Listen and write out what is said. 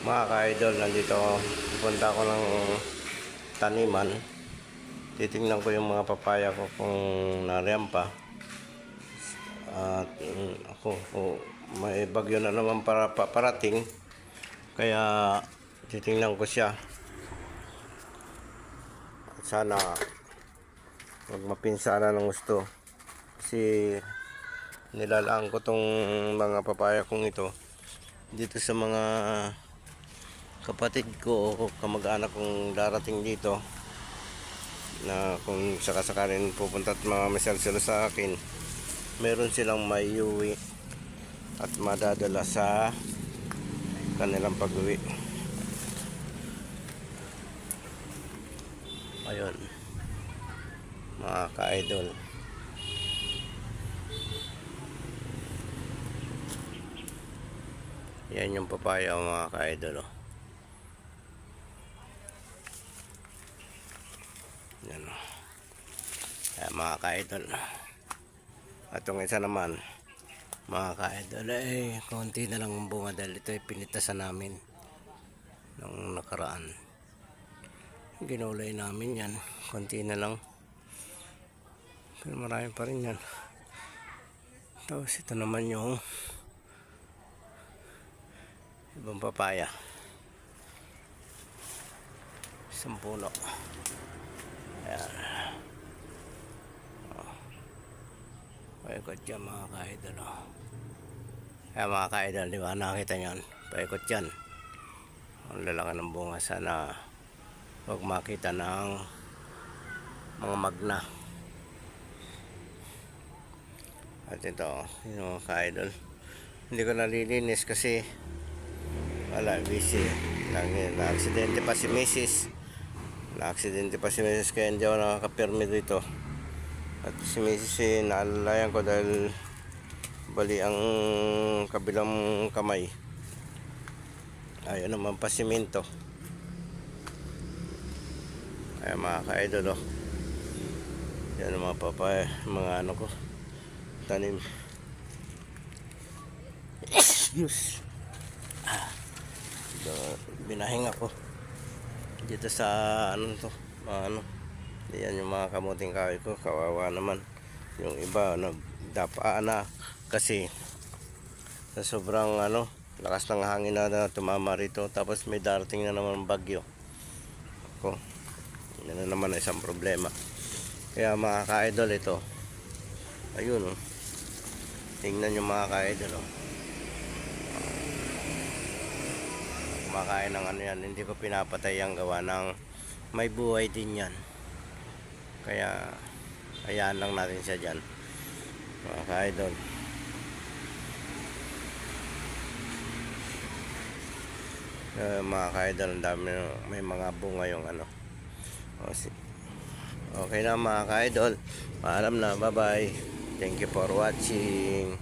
Mga ka-idol, nandito ako. Pupunta ako ng taniman. Titingnan ko yung mga papaya ko kung nariyan pa. At may bagyo na naman parating. Kaya titingnan ko siya. At sana wag mapinsala ng gusto. Kasi nilalaan ko tong mga papaya kong ito dito sa mga kapatid ko o kamag-anak kong darating dito, na kung sakasakaling pupunta at mamamasyal sila sa akin, meron silang maiuwi at madadala sa kanilang pag-uwi. Ayun, mga ka-idol, yan yung papaya, mga ka-idol, oh. Yan, oh. Ayan, mga ka-idol. At yung isa naman, mga ka-idol, ay konti na lang ang bunga dahil ito ay pinitasan namin nung nakaraan. Ginulay namin yan, konti na lang, pero marami pa rin yan. Tapos ito naman yung ibang papaya, isang puno. Ayan, paikot yan, mga ka-idol, oh. Kaya mga ka-idol, di ba nakita nyo yan, paikot yan. Ang lalaki ng bunga, sana huwag makita ng mga magna. At ito, yung mga ka-idol, hindi ko nalilinis kasi wala, busy. Na-aksidente pa si Mrs. Kaya hindi ako nakakapirmi dito. At si Mrs. naalalayan ko dahil bali ang kabilang kamay. Ayun naman pa simento. Ay, mga ka-idol, oh. Yan ang mga papaya, mga ano ko, tanim. Excuse. Binahinga ko dito sa ano to, yan yung mga kamuting kahoy ko. Kawawa naman yung iba, nagdapaan na kasi sa sobrang lakas ng hangin na tumama rito. Tapos may darating na naman bagyo. Yan na naman isang problema. Kaya mga ka-idol, ito, ayun, oh. Tingnan nyo, mga ka-idol, oh. Kumakain ng yan, hindi ko pinapatay ang gawa ng may buhay din yan. Kaya hayaan lang natin siya dyan, mga ka-idol. Mga ka-idol, ang dami, may mga bunga yung okay na, mga ka-idol, paalam na, bye bye, thank you for watching.